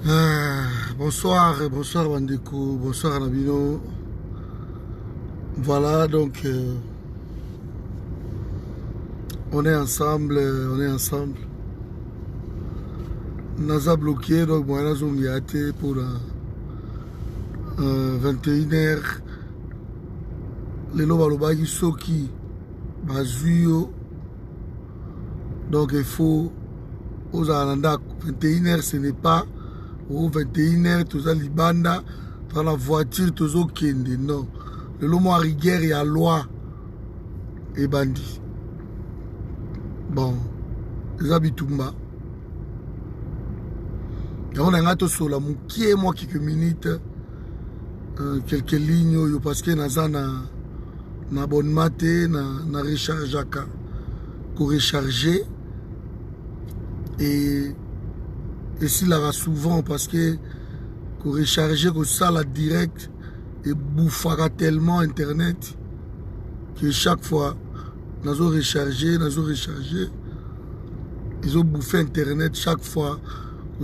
Bonsoir, bonsoir Bandeko, bonsoir Nabino. Voilà, donc on est ensemble, Naza bloqué, donc moi, on a été pour 21h. Les Lobalobagi Soki, Bazuyo. Donc il faut aux Alanda 21h, ce n'est pas au 21h, tous à Libanda, dans la voiture, tous au Kende. Non. Le lomo à rigueur et à loi et bandit. Bon, les habitumba. Et on a un autre sur la moukie, moi, quelques minutes, quelques lignes, parce que na bonne maté, na recharge pour recharger. Et s'il aura souvent, parce que pour recharger, que ça, la direct, et bouffera tellement Internet, que chaque fois, nous avons rechargé, ils ont bouffé Internet chaque fois.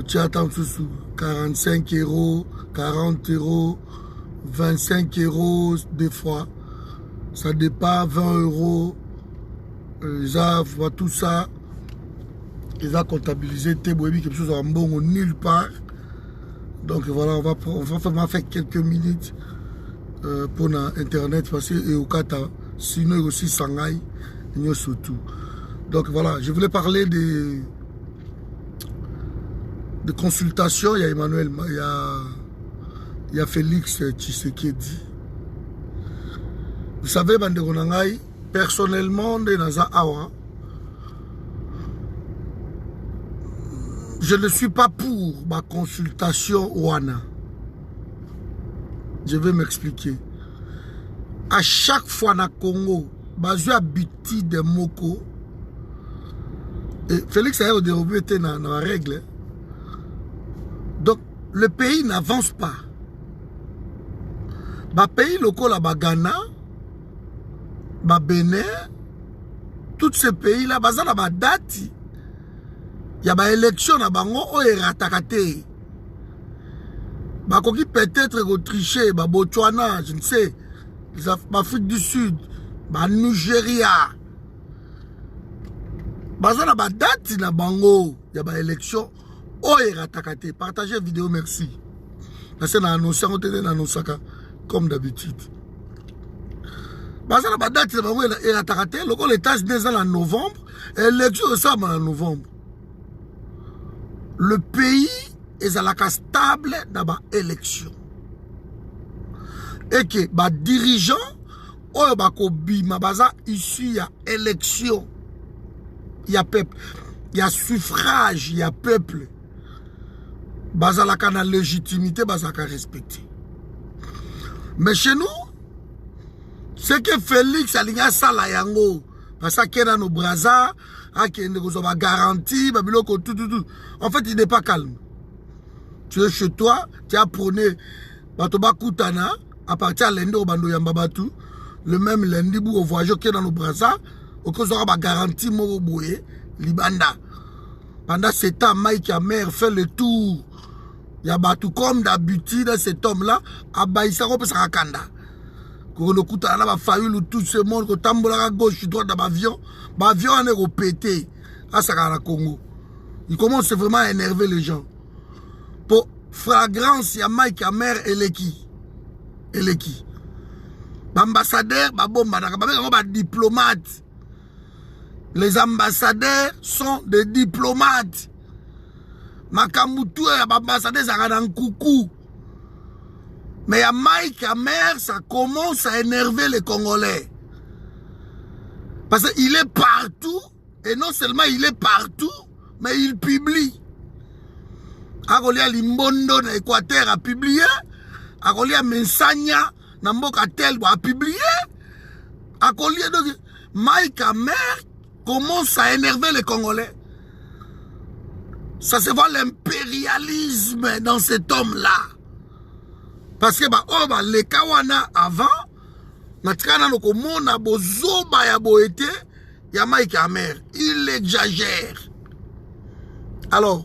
Tu attends sous 45 €, 40 €, 25 € des fois. Ça dépasse 20 €. Ils ont tout ça. Ils ont comptabilisé quelque chose en bon nulle part. Donc voilà, on va faire quelques minutes pour Internet parce que au Kata, sinon aussi Shanghai, surtout. Donc voilà, je voulais parler de consultation. Il y a Emmanuel, il y a Félix Tshisekedi. Vous savez, Banderonangai, personnellement, de Naza Awa, je ne suis pas pour ma consultation Wana. Je vais m'expliquer. À chaque fois dans le Congo, je habité de Moko. Et Félix a été dans la règle. Donc, le pays n'avance pas. Le pays local, le Ghana, le Bénin, tous ces pays-là, ils ont une date. Il y a des élections à Bango où il y a des ratés. Peut-être tricher, Botswana, je ne sais, l'Afrique du Sud, Nigeria. Il y a des dates à Bango, il y a des élections où il y a des ratés. Partagez la vidéo, merci. Parce que nous avons annoncé comme d'habitude. Il y a des dates à Bango, il y a des ratés. Les États-Unis en novembre, l'élection est en novembre. Le pays est stable dans l'élection. Et que les dirigeants, ici, il y a élection, il y a peuple, il y a suffrage, il y a peuple. Il y a la légitimité, il y a respecter. Mais chez nous, c'est que Félix a ligné ça la yango. Parce qu'il y a nos brazas, il y a des garanties, tout. En fait, il n'est pas calme. Tu es chez toi, tu as prôné Batoba Koutana, à partir de lundi au Bando Yambabatu, le même lundi au voyageur qui est dans nos brazas, au cas où il y a des garanties, Libanda. Pendant 7 ans, Mike et mère fait le tour. Il y a battu comme d'habitude, cet homme-là, à Baïsaro, pour Sarakanda. Quand on écoute, on a fallu tout ce monde, quand on a à gauche, droite dans l'avion, l'avion est pété à Sakara Congo. Il commence vraiment à énerver les gens. Pour flagrance, il y a Mike, il y a mère et l'équipe. L'ambassadeur, diplomate. Les ambassadeurs sont des diplomates. Makamoutou et l'ambassadeur, ça va coucou. Mais à Mike, à mère, ça commence à énerver les Congolais. Parce qu'il est partout, et non seulement il est partout, mais il publie. Agolia Limbondo na Équateur a publié, Agolia Mensagna na Mbokatel a publié, Agolia donc Mike à mère commence à énerver les Congolais. Ça se voit l'impérialisme dans cet homme-là. Parce que les Kawana avant, il exagère. Alors,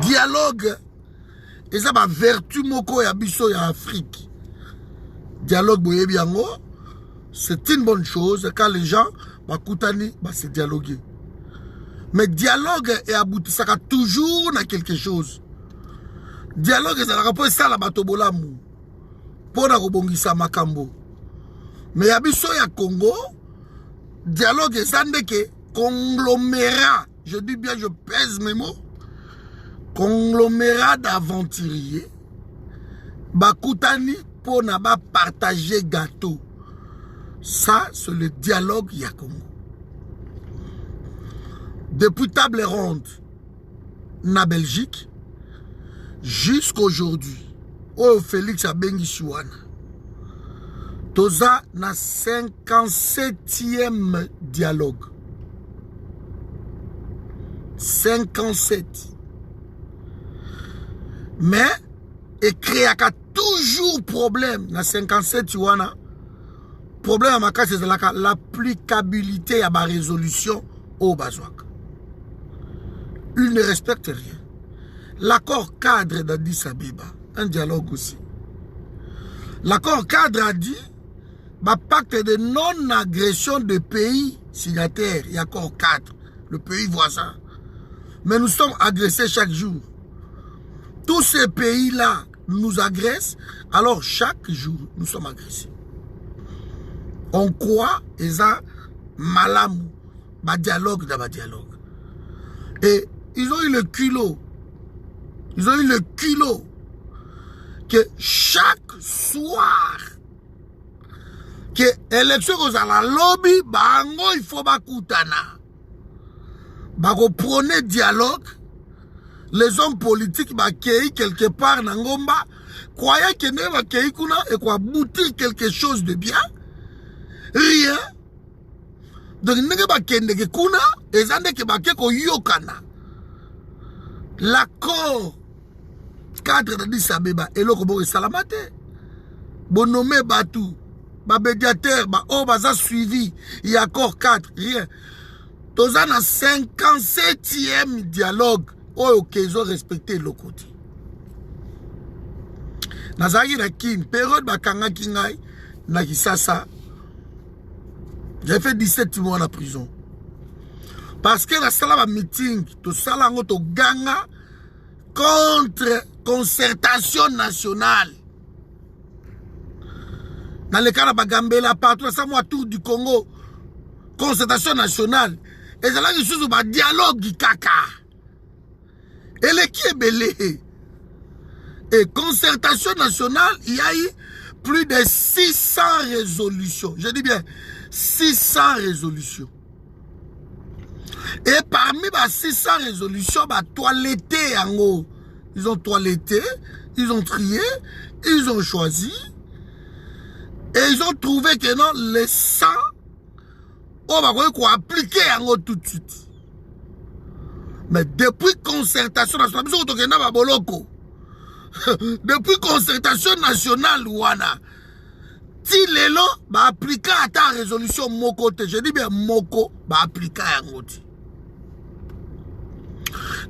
Dialogue, et ça va vertu moko ya biso ya Afrique. Dialogue boye biango, c'est une bonne chose quand les gens bakutani ba se dialoguer. Mais dialogue et aboutissaka toujours na quelque chose. Dialogue ezalaka po esala bato bolamu pona kobongisa makambo. Mais ya biso ya Congo, dialogue ezandeke conglomérat, je dis bien, je pèse mes mots, conglomérat d'aventuriers bakutani pona ba partager gâteau. Ça, c'est le dialogue ya Congo. Depuis table ronde na Belgique jusqu'aujourd'hui, oh Félix Abengi Chouana, toza na 57e dialogue. 57. Mais et créaka toujours problème na 57 wana. Problème à ma cas c'est l'applicabilité à ma résolution au Bazouak. Il ne respecte rien. L'accord cadre d'Addis Abeba, un dialogue aussi. L'accord cadre a dit pacte de non-agression de pays signataires, il y a accord cadre, le pays voisin. Mais nous sommes agressés chaque jour. Tous ces pays-là nous agressent, alors chaque jour nous sommes agressés. On croit et ça malamu, dialogue dans dialogue. Et ils ont eu le culot. Ils ont eu le culot que chaque soir que l'élection aux à la lobby, bango il faut bakutana. Bako prôner dialogue. Les hommes politiques bakei quelque part nangomba croyaient que ne bakei kuna et quoi boutir quelque chose de bien. Rien. Donc nenge bakende ke kuna ezande ke bake ko yokana. L'accord cadre d'Addis Abeba et le Kobo Salamate. Bon nommé Batou, ba médiateur, ba oh baza suivi, il y a accord 4, rien. Toza na 57e dialogue, oh qu'ils ont respecté le côté. Nazaki na kin, période bakanga kingai, na kisasa. J'ai fait 17 mois en prison. Parce que la salle meeting, tout ça là, on ganga contre concertation nationale. Dans le cas de Bagambela, partout, ça moi tour du Congo, concertation nationale. Et c'est là que je suis au dialogue du caca. Et les qui est belé. Et concertation nationale, il y a eu plus de 600 résolutions. Je dis bien 600 résolutions. Et parmi les 600 résolutions, toiletté en haut. Ils ont toiletté, ils ont trié, ils ont choisi. Et ils ont trouvé que non, les 100, on va appliquer en haut tout de suite. Mais depuis concertation nationale, depuis concertation nationale, Wana, si les lots, appliquer à ta résolution Moko, je dis bien Moko, appliquer en haut.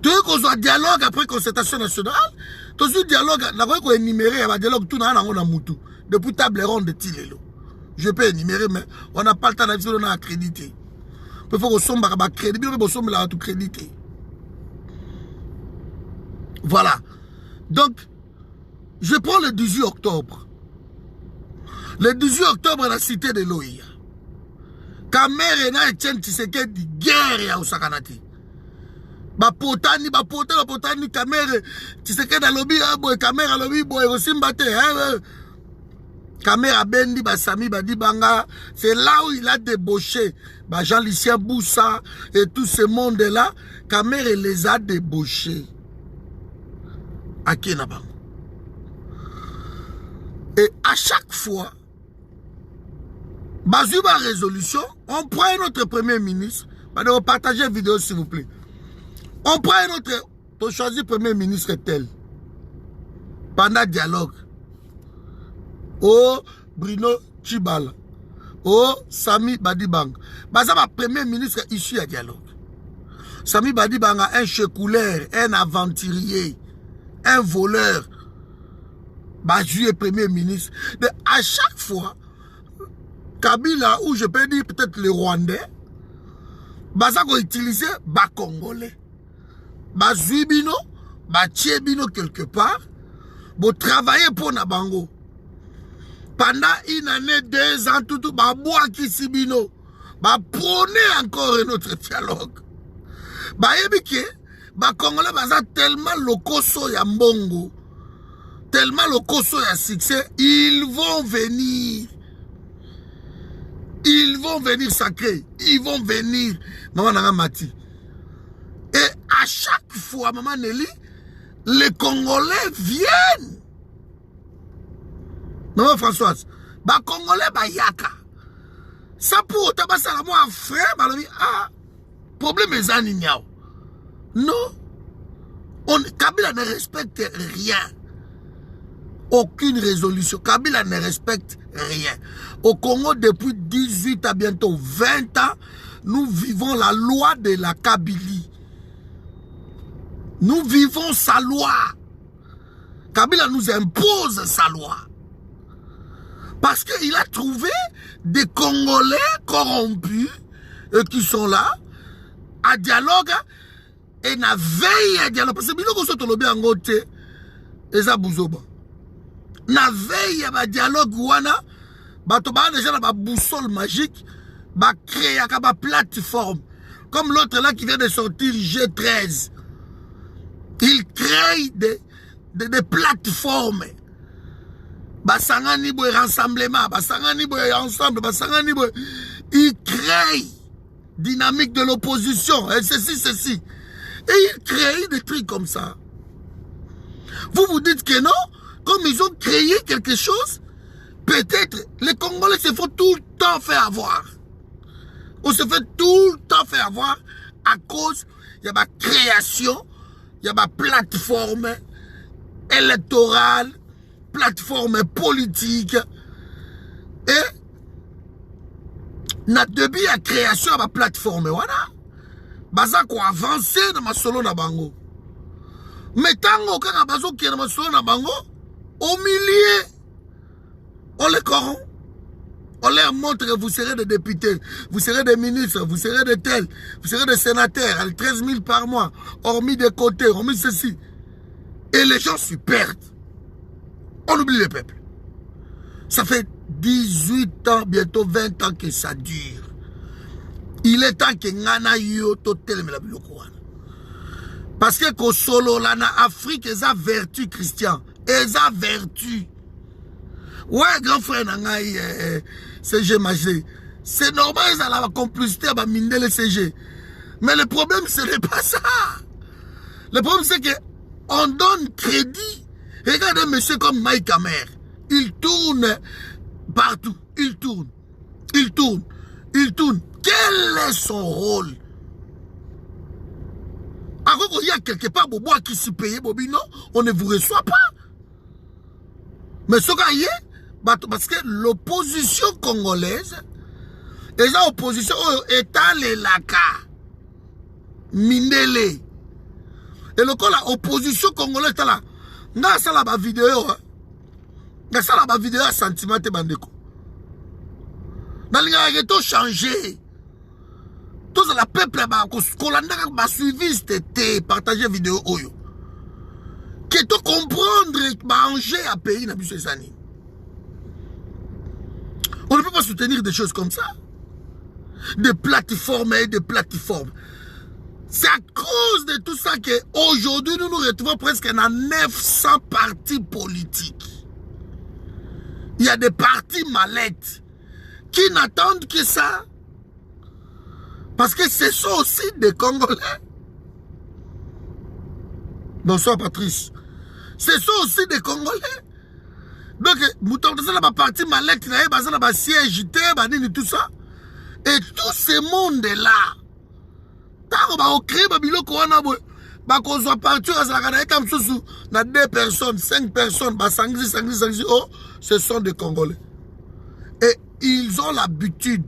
Tu veux qu'on soit dialogue après concertation nationale, tu veux dialogue, on va énumérer un dialogue tout dans la moutou. Depuis table ronde de Tilelo. Je peux énumérer, mais on n'a pas le temps d'avoir on a accrédité. Il faut qu'on sombre à crédit, il faut qu'on sombre à tout crédité. Voilà. Donc, je prends le 18 octobre. Le 18 octobre, la cité de l'Oïa. Kamere na Etienne Tshisekedi guerre ya Osakanati. Bapotani, Kamere Tshisekedi alobi, Kamere alobi, boy, Osimbate, Kamere Bendi, Basami, Badi Banga, c'est là où il a débauché, Jean-Lucien Boussa et tout ce monde-là, Kamere les a débauchés. À Kenabango. Et à chaque fois, Bazuba résolution, on prend notre premier ministre, partagez la vidéo s'il vous plaît. On prend notre, on choisit premier ministre tel. Pendant dialogue. Oh, Bruno Chibala. Oh, Sami Badibang. Ça va premier ministre issu à dialogue. Sami Badi Banga, un checouleur, un aventurier, un voleur. Baju est premier ministre. Mais à chaque fois, Kabila, ou je peux dire peut-être les Rwandais, Baza ko utiliser ba Congolais. Bazui bino, ba tie bino quelque part, bo travailler pour na bango. Pendant une année, 2 ans, tout, ba boa kisi bino, ba prôner encore un autre dialogue. Ba yebike, ba Congolais baza tellement lokoso ya mbongo, tellement lokoso ya succès, ils vont venir. Ils vont venir sacrer. Ils vont venir. Maman Nanga Mati. Et à chaque fois, Maman Nelly, les Congolais viennent. Maman Françoise. Bah Congolais, bah yaka. Ça pour autant, bah ça la moi frère, bah ah, problème est zanignao. Non. Kabila ne respecte rien. Aucune résolution. Kabila ne respecte rien. Au Congo, depuis 18 à bientôt 20 ans, nous vivons la loi de la Kabylie. Nous vivons sa loi. Kabila nous impose sa loi. Parce qu'il a trouvé des Congolais corrompus qui sont là, à dialogue, et na veille à dialogue. Parce que nous sommes bien en côté, et ça bouzoba. Na veille à dialogue wana bato ba déjà na ba boussole magique ba créer ba plateforme comme l'autre là qui vient de sortir G13. Il crée des plateformes ba sangani boy rassemblement ba sangani boy ensemble ba sangani boy il crée dynamique de l'opposition et ceci et il crée des trucs comme ça. Vous vous dites que non. Comme ils ont créé quelque chose, peut-être les Congolais se font tout le temps faire avoir. On se fait tout le temps faire avoir à cause, il y a ma création, il y a ma plateforme électorale, plateforme politique. Et, depuis la création de ma plateforme, voilà, baza ko avancer dans ma solo na bango. Mais tango quand bazo qui est dans ma solo na bango, au milieu, on les corrompt. On leur montre que vous serez des députés, vous serez des ministres, vous serez des tels, vous serez des sénateurs, 13 000 par mois, hormis des côtés, hormis ceci. Et les gens se perdent. On oublie le peuple. Ça fait 18 ans, bientôt 20 ans que ça dure. Il est temps que Ngana yo totel me la biloko. Parce que ko solo la na Afrique, ils ont vertu Christian. Ils ont vertu. Ouais, grand frère, CG Magé. C'est normal, ils ont la complicité à miner le CG. Mais le problème, ce n'est pas ça. Le problème, c'est qu'on donne crédit. Regardez un monsieur comme Mike Hammer. Il tourne partout. Il tourne. Quel est son rôle? Avant qu'il y a quelque part, Bobo qui s'y paye, Bobino, on ne vous reçoit pas. Mais ce qu'il y a, parce que l'opposition congolaise, et l'opposition est allée là, minele. Et le coup, l'opposition congolaise est là. N'a ça la vidéo, n'a ça la vidéo à sentiment de bandeko. Dans les gens changé. Tous les peuple a suivi cette partager vidéo oyo. Que tu comprendre manger à pays n'a plus ces années. On ne peut pas soutenir des choses comme ça. Des plateformes et des plateformes. C'est à cause de tout ça qu'aujourd'hui nous nous retrouvons presque dans 900 partis politiques. Il y a des partis mallettes qui n'attendent que ça. Parce que ce sont aussi des Congolais. Bonsoir Patrice. Ce sont aussi des Congolais. Donc, mouton de ça, la partie malette, la siège, tout ça. Et tout ce monde-là, tant qu'on crée, qu'on soit parti à 2 personnes, 5 personnes, oh, ce sont des Congolais. Et ils ont l'habitude.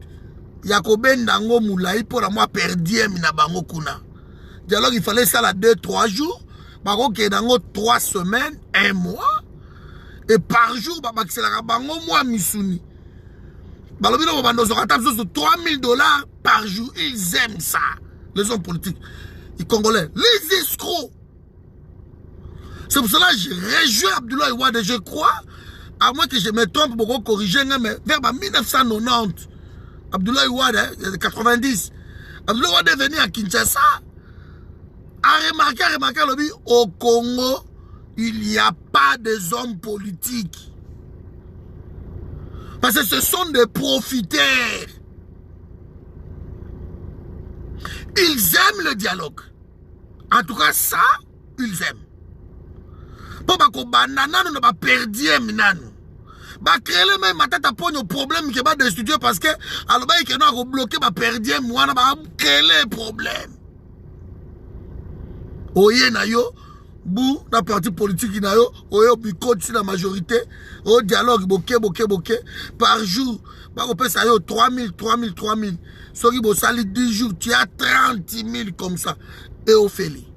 Yakoben dango moulai pour moi perdiem na bango kuna. dialogue il fallait ça la 2-3 jours. Par contre, dans 3 semaines, 1 mois. Et par jour, accélère bango moi misuni. Balobino 3 000 $ par jour. Ils aiment ça. Les hommes politiques. Les Congolais. Les escrocs. C'est pour cela que je réjouis Abdoulaye Wade. Je crois, à moins que je me trompe pour corriger, mais vers 1990, Abdoulaye Wade, 90, Abdoulaye Wade est venu à Kinshasa, a remarqué, lobby, au Congo, il n'y a pas des hommes politiques. Parce que ce sont des profiteurs. Ils aiment le dialogue. En tout cas, ça, ils aiment. Pour que banana ne pas perdre minanu. Ba créer même matata pogno problème qui va destituer parce que alors ba qui n'a bloqué ba perdre moi na ba créer les problèmes. Oye na yo bou na parti politique na yo oyo bi coach la majorité au dialogue boké par jour ba ko pesa yo 3 000 soki bo sali 10 jours tu as 30 000 comme ça et au feli.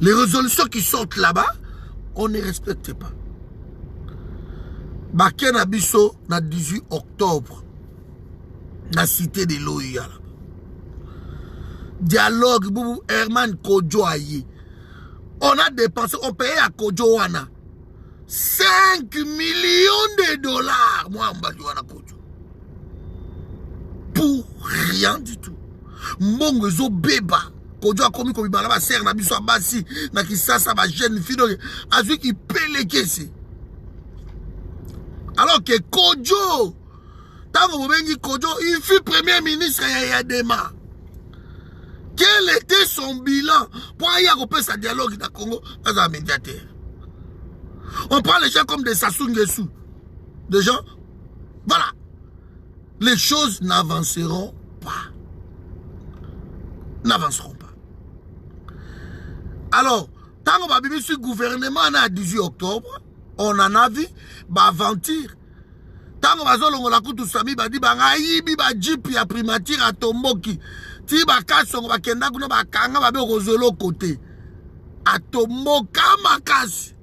Les résolutions qui sortent là-bas, on ne respecte pas. Baké na biso na 18 octobre, na cité de l'OIA. Dialogue, Boubou Herman Kodjo Aye. On a dépensé, on payait à Kodjo Wana 5 millions de $. Moi, on va dire à Kodjo. Pour rien du tout. Mbongo Beba. Kodjo a commis comme il va serre na biso abasi na kisasa ba jeune fille azui qui pele kesi. Alors que Kodjo tango bobengi Kodjo il fut premier ministre ya Dema. Quel était son bilan pour aller à sa dialogue dans le Congo dans un médiateur? On prend les gens comme des Sassou Nguesso. Des gens, voilà. Les choses n'avanceront pas. N'avanceront pas. Alors, tant qu'on va vivre sur le gouvernement à 18 octobre, on en a vu, aventure. Tant qu'on va voir la coupe de Sami, on va dire, on va jeep, il y a primature à Tomboki. Si ba kaso on va kenda kuna ba kanga ba be rozolo côté. À Tomboka makasi.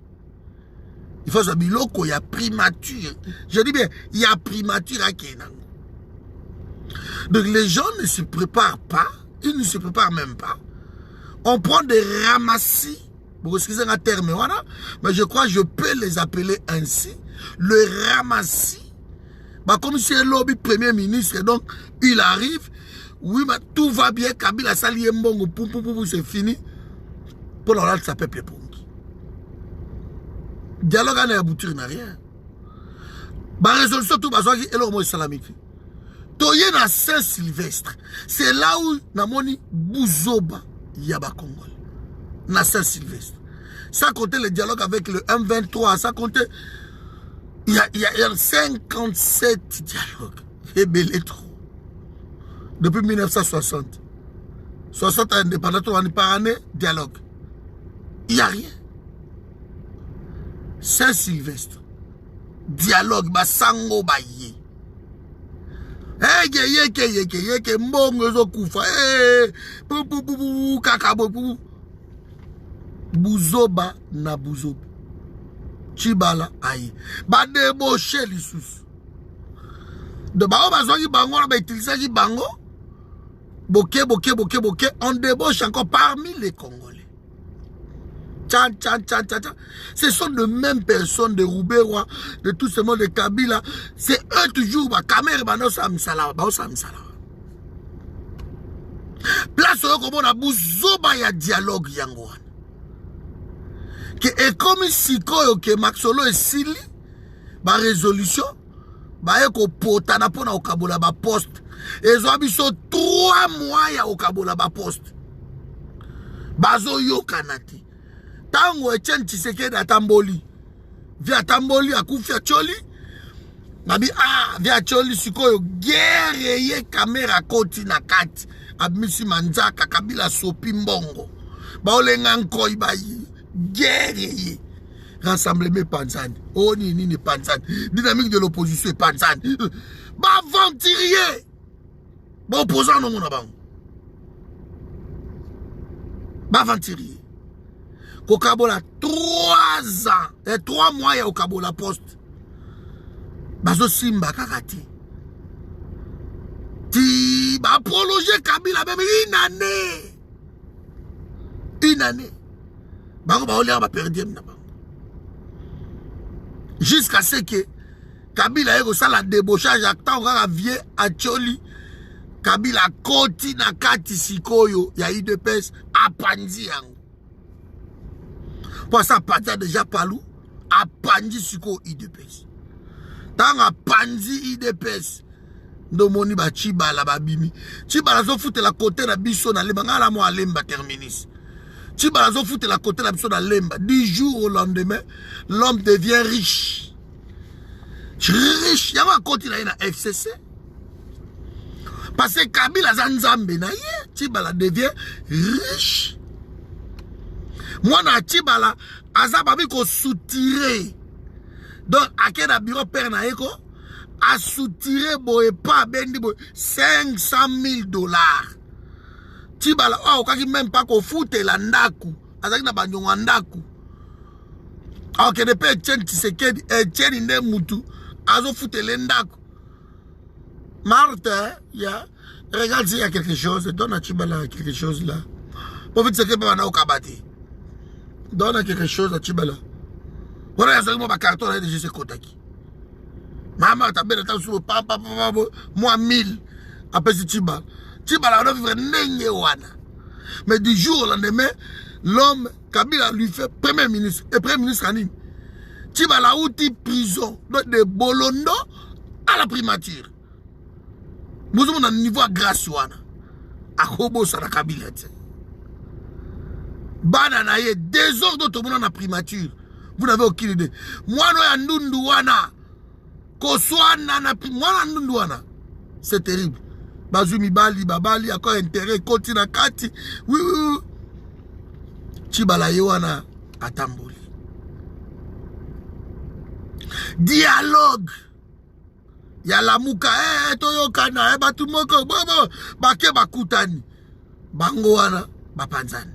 Il faut savoir biloko il y a primature. Je dis bien, il y a primature à Kenango. Donc les gens ne se préparent pas, ils ne se préparent même pas. On prend des ramassis, pour excuser un terme, voilà, mais je crois que je peux les appeler ainsi. Le ramassis, bah, comme si c'est le lobby premier ministre, donc il arrive, oui, mais tout va bien, Kabila Sali Mbongo, c'est fini. Pour l'autre, ça peuple pour dialogue n'a abouti n'a rien. Bah, résolution tout, bah, soit qu'il est salamique. Toye na Saint-Sylvestre, c'est là où Namoni Bouzoba. Yaba Congol, na Saint-Sylvestre. Sans compter le dialogue avec le M23, sans compter, il y a 57 dialogues. Et belé trop. Depuis 1960. 60 ans indépendants, par année, dialogue. Il n'y a rien. Saint-Sylvestre. Dialogue, basango baye. Yeke mbongo zo kufa kakabo Buzoba na Buzoba Chibala ayi ba débaucher lisusu de bao bazongi bango ba utiliser bango boké on débauche encore parmi les Congolais. Tchan. Ce sont de mêmes personnes de Roubewa, de tout ce monde de Kabila. C'est eux toujours, Kamer Bano Samsala. Place où on a Bouzoba ya dialogue yangoan. Et comme si que Maxolo et Sili, ba résolution, ba eko potana pona au Kabola ba poste. Et ils ont abisso 3 mois ya au Kabola ba poste. Bazo yo kanati. Tango Etienne Tshisekedi atamboli. Via tamboli akufia choli. Nabi via choli sikoyo guerre ye kamera koti na kati. Abmisi manzaka Kabila sopi mbongo. Baolenga nkoi bayi. Guerre ye. Rassemblement Panzani. Oh ni Panzani. Dynamique de l'opposition Panzani. Ba venturier. Ba opposant non mon abang. Bavantirier. Kokabola 3 ans. Et 3 mois ya Okabola poste. Bazo Simba Kakati. Ti ba prolonger Kabila même une année. Une année. Bango ba olé ba perdre na bango. Jusqu'à ce que Kabila eko sala débauchage actant kaka vieux a Tcholi. Kabila koti na kati sikoyo ya UDPS apanzi yango. Pour ça parti déjà palou apanzi siko UDPS. Tant apanzi UDPS ndomoni ba Chibala babimi. Chibala zo foute la côté na biso na lemba ngala mo alemba terminis. Chibala zo foute la côté na biso na lemba. 10 jours au lendemain, l'homme devient riche. Riche, yama koti na FCC. Parce que Kabila Zanzambe na ye, Chibala devient riche. Moi na Chibala, azababi ko soutiré. Donc, à quel bureau père na eko, a soutiré boye pas bendi boye $500,000. Chibala, oh, kaki même pas ko foute la ndaku, azaki na banyonga ndaku. Alors que depuis Etienne Tshisekedi, Etienne inde mutu, azo foute le ndaku. Martin, regarde s'il y a quelque chose, donne à Chibala quelque chose là. Pour vite, c'est que pas au kabati. Donne à quelque chose à Chibala. Voilà, il y a un carton là de Jésus Kotaki. Maman, t'as bien entendu, papa, moi 1000. Après, c'est Chibala. Chibala, on a vivre n'engue wana. Mais du jour au lendemain, l'homme, Kabila lui fait premier ministre. Et premier ministre, Anine. Chibala outil prison, donc de Bolondo à la primature. Nous sommes à un niveau à grâce. À Kobo, ça la Kabila. Bananaye, désordre tout le monde en primature. Vous n'avez aucune idée. Moi, je suis Ndouana. Koswana, moi, je suis Ndouana. C'est terrible. Bazumi Bali, Babali, encore intérêt, Kotina Kati. Oui, oui, oui. Chibala Yewana, Atamboli. Dialogue. Yala muka, toyokana, batumoko, bobo, bake bakutani. Bangoana, bapanzani.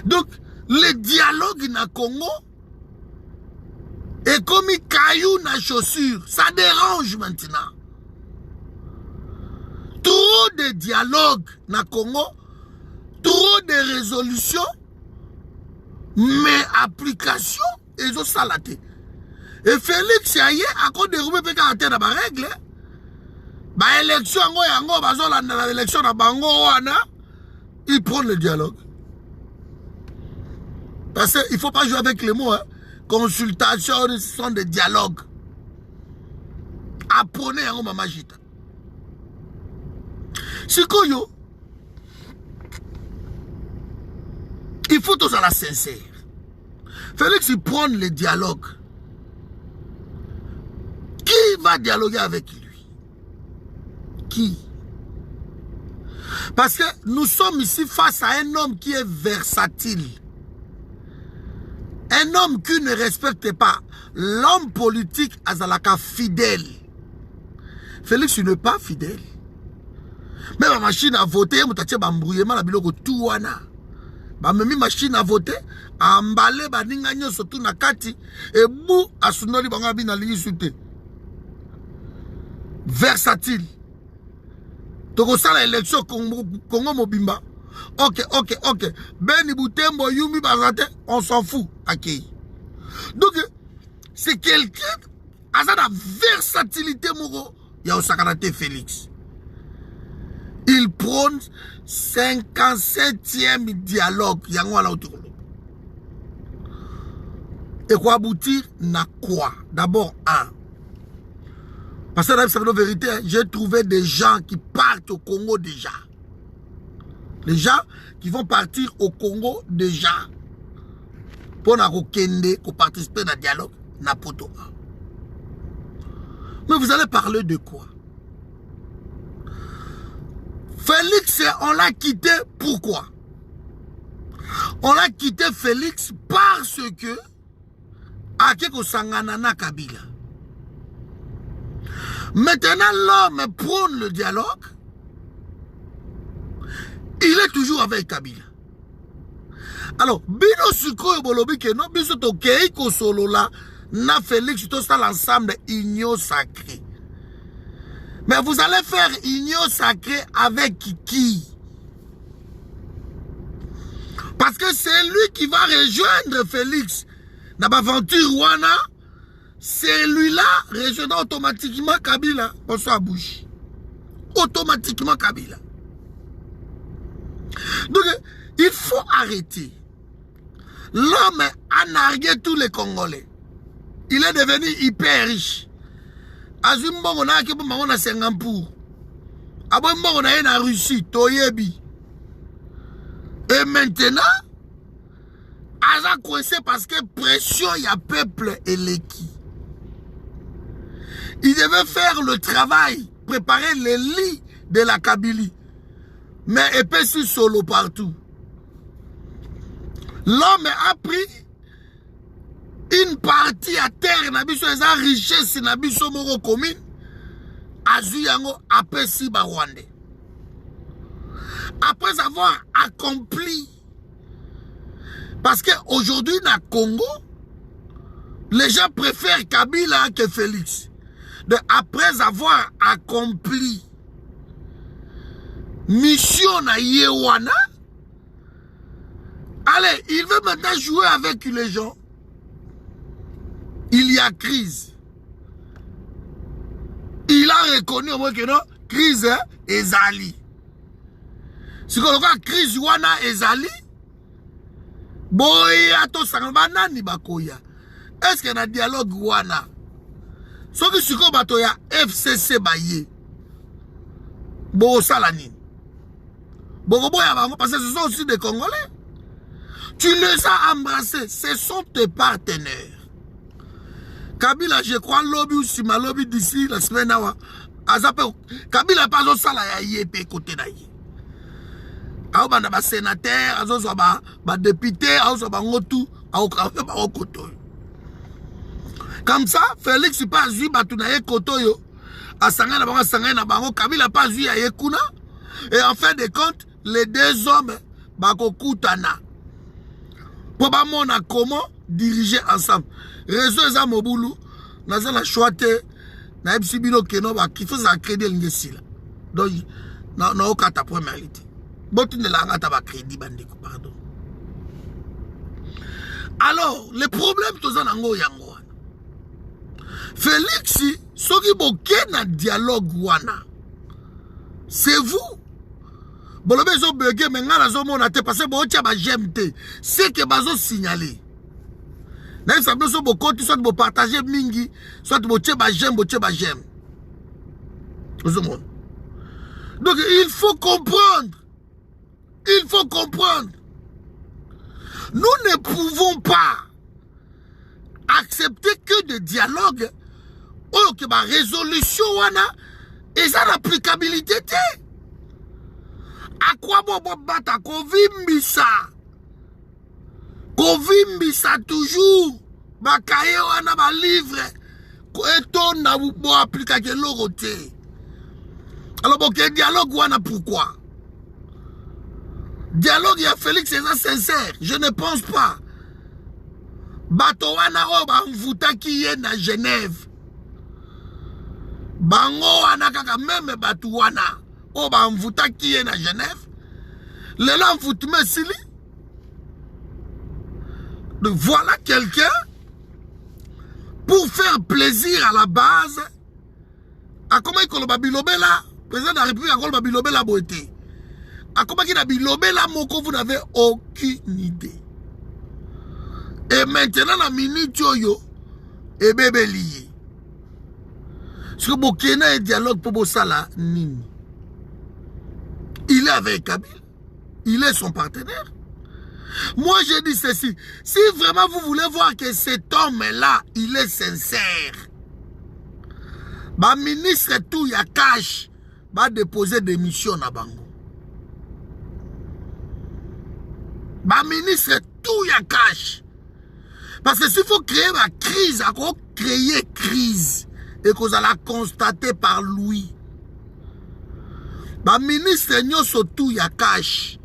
Donc, le dialogue na Congo est comme un caillou na chaussure. Ça dérange maintenant. Trop de dialogue na Congo, trop de résolutions, mais application, ils ont salaté. Et Félix Yaye, à cause de Roubé Péka à terre dans la règle, élection, l'élection na Bango, il prend le dialogue. Parce qu'il ne faut pas jouer avec les mots. Hein. Consultation, ce sont des dialogues. Apprenez à Mama Jita. Sikoyo, il faut tous à la sincère. Félix, il prend le dialogue. Qui va dialoguer avec lui? Qui? Parce que nous sommes ici face à un homme qui est versatile. Un homme qui ne respecte pas l'homme politique Azalaka fidèle. Félix, tu n'es pas fidèle. Mais ma machine à voter, je bambrouillement la biloko touana. Ma machine à voter, à emballer baninganyo surtout na kati et bou asunoli bangabi na lingi sute. Versatile. Toko sala élection Congo Mobimba. Ok. Beni Boutembo, Yumi Bazate, on s'en fout. Okay. Donc, c'est quelqu'un, à sa versatilité, Moro, il y a Osakarate Félix. Il prône 57e dialogue. Et quoi aboutir? Na quoi? D'abord, parce que dans la vérité, j'ai trouvé des gens qui partent au Congo déjà. Les gens qui vont partir au Congo déjà pour participer dans le dialogue, Napoto. Mais vous allez parler de quoi? Félix, on l'a quitté, pourquoi? On l'a quitté Félix parce que Akeko Sanganana Kabila. Maintenant, l'homme prône le dialogue. Il est toujours avec Kabila. Alors, bino sikoyo bolobi ke non, biso to kei ko solo la, na Félix, tout ça l'ensemble union sacrée. Mais vous allez faire union sacrée avec qui? Parce que c'est lui qui va rejoindre Félix. Dans l'aventure Wana, celui-là rejoindra automatiquement Kabila. Bonsoir bouche. Automatiquement Kabila. Donc, il faut arrêter. L'homme a nargué tous les Congolais. Il est devenu hyper riche. Azumbongo na ke bongo na Singapour. Abongo na na Russie, Toyebi. Et maintenant, Aza coincé parce que pression il y a peuple et l'équipe. Il devait faire le travail, préparer les lits de la Kabylie. Mais épaissi solo partout. L'homme a pris une partie à terre, nabiso eza richesse nabiso moko commune, azu yango apesi ba Rwandais. Après avoir accompli, parce qu'aujourd'hui dans Congo, les gens préfèrent Kabila que Félix. Donc, après avoir accompli mission na Yewana, allez, il veut maintenant jouer avec les gens. Il y a crise. Il a reconnu au moins que non, crise ezali. Si on a crise wana ezali, boya to sangana ni bakoya. Est-ce qu'il y a un dialogue wana? Ce qui se passe ya FCC baye. Bo salanine. Bo boya parce que ce sont aussi des Congolais. Tu les as embrassés, ce sont tes partenaires. Kabila, je crois, lobby ou si ma lobby d'ici la semaine awa. Kabila pas au sala ya yépe côté na yé. Awa bana ba sénateur, azo so ba député, azo so ba ngotu, awa kafe ba koto. Comme ça, Félix pas zui batu na ye koto yo. Asanga na bango sanga na bango, Kabila pas zui ya ye kuna. Et en fin de compte, les deux hommes bako kutana. Pour ba mona comment diriger ensemble. Réseau eza mobulu, naza na choite na ebsibino keno ba ki faza crédit l'ingesi là. Donc na okata première lité. Botu ne la ngata ba crédit bandeko pardon. Alors, le problème toza nango yango. Félix soki boke na dialogue wana. C'est vous. Bolobe zo bege menga zo mona te parce que bo tia ba GMT. C'est que bazo signaler. N'a pas besoin de beaucoup, soit de partager mingi, soit de j'aime. Donc il faut comprendre. Il faut comprendre. Nous ne pouvons pas accepter que des dialogues ou que ma résolution wana et ça l'applicabilité. À quoi bon bata kovimbisa? Kovimbisa toujours bakaye wana ba livre eto na bo appliquer ke loroté. Alors bon que dialogue wana pourquoi? Dialogue ya Félix c'est sincère, je ne pense pas. Bato wana o ba mvuta ki ye na Genève. Bango wana kaka même bato wana o ba mvuta ki ye na Genève. Le lan mvutume sili. Donc voilà quelqu'un pour faire plaisir à la base. A comment il a bilobela, président de la République a bilobela beauté. A comment il a bilobela moko, vous n'avez aucune idée. Et maintenant la minute yo et bébé lié. Ce que Bokena est dialogue pour Bossala Nini. Il est avec Kabila. Il est son partenaire. Moi, je dis ceci. Si vraiment vous voulez voir que cet homme-là, il est sincère, bah, ministre tout, il y a cash, va déposer des missions à Bango. Bah, ministre tout, il y a cash. Parce que s'il faut créer la crise, il faut créer crise. Et que vous allez constater par lui. Bah, ministre, nous, surtout, il y a cash.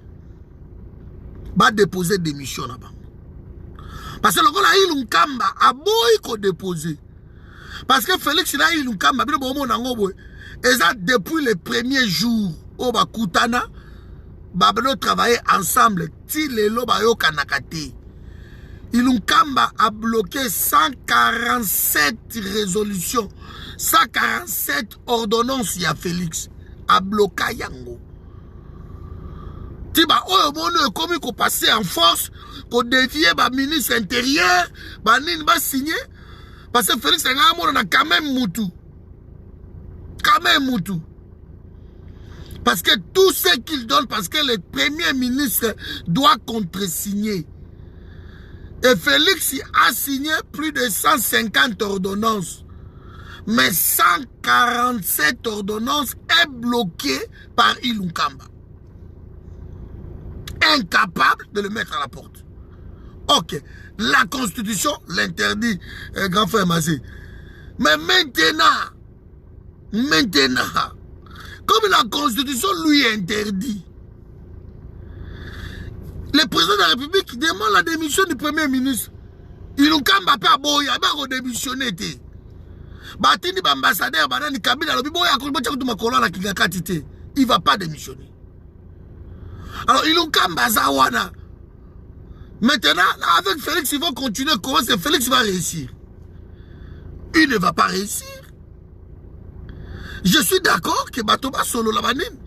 va déposer démission là-bas. Parce que le gars là, il Nkamba a beau déposer. Parce que Félix là, il Nkamba, et ça depuis les premiers jours, au Bakutana, Babelo travailler ensemble, ti lelo bayo kanakate. Ilunkamba a bloqué 147 résolutions, 147 ordonnances, il y a Félix, a bloqué Yango. Tiba, oh, mon comme qu'on passait en force, qu'on déviait, ba ministre intérieur, ba nini, ba signé, parce que Félix, on a quand même moutou. Quand même moutou. Parce que tout ce qu'il donne, parce que le premier ministre doit contre-signer. Et Félix a signé plus de 150 ordonnances. Mais 147 ordonnances est bloquées par Ilunkamba. Incapable de le mettre à la porte. Ok. La Constitution l'interdit, grand frère Mazé. Mais maintenant, comme la Constitution lui interdit, le président de la République demande la démission du Premier ministre. Il n'a pas démissionné. Il ne va pas démissionner. Alors, il n'a. Maintenant, avec Félix, ils vont continuer. Comment c'est Félix va réussir? Il ne va pas réussir. Je suis d'accord que Batoba solo la banine.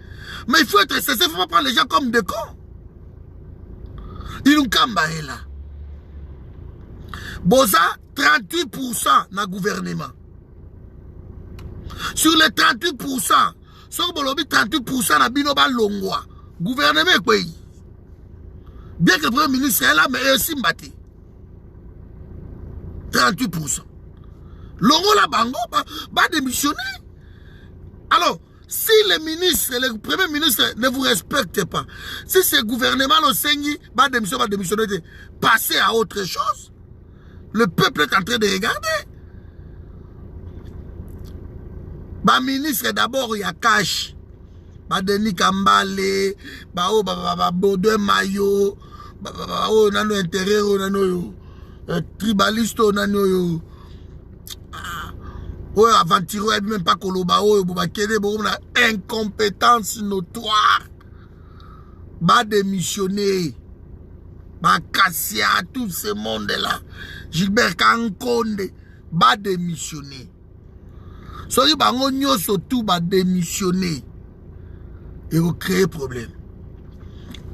Mais il faut être sincère, il ne faut pas prendre les gens comme des cons. Ilunkamba est là. Boza, 38% dans le gouvernement. Sur les 38%, sur le 38% dans Binoba Longwa, gouvernement est pays. Bien que le Premier ministre est là, mais il est aussi mbatté. 38%. Longo la bango va démissionner. Alors, si le ministre, le Premier ministre ne vous respecte pas, si ce gouvernement va démissionner, passer à autre chose, le peuple est en train de regarder. Bah ministre d'abord il y a cash. Bah Denis Kambale, bah Baudouin Mayo, bah nano intérieur, nano tribaliste, nano ouais, aventureux, même pas Koloba, incompétence notoire. Va démissionner. Va casser à tout ce monde-là. Gilbert Kankonde va démissionner. Soyez bangonyo surtout va démissionner. Et vous créez problème.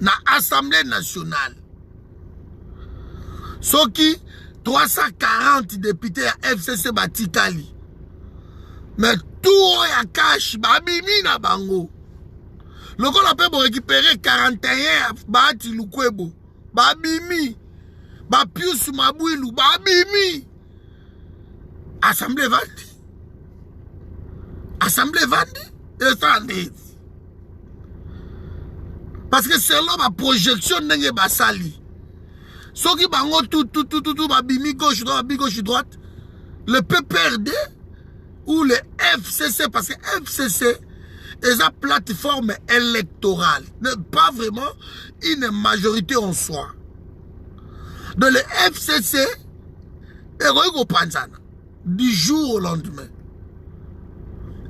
Dans l'Assemblée nationale, ce qui 340 députés à FCC Batikali. Mais tout ya cash, babimi na bango. Le qu'on appelle pour récupérer 41 Bahati Lukwebo. Babimi. Bapius Mabouilou. Babimi. Assemblée Vandi. Assemblée Vandi. Et ça en est. Parce que c'est là ma projection n'est pas sali. Ceux qui bango tout, babimi gauche droite. Le PPRD. Ou le FCC, parce que FCC est une plateforme électorale, pas vraiment une majorité en soi. Donc le FCC est au Panzana, du jour au lendemain.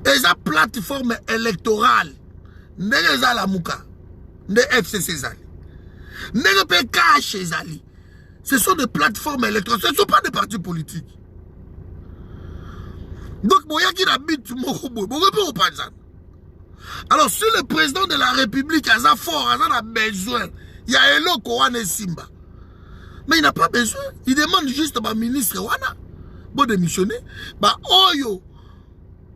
Et une plateforme électorale, n'est pas la mouka, de FCC Zali. N'est pas caché Zali. Ce sont des plateformes électorales, ce ne sont pas des partis politiques. Donc, alors, si le président de la République a fort, a besoin, il y a Elo Kowane Simba. Mais il n'a pas besoin. Il demande juste à ministre Wana, pour démissionner. Oyo,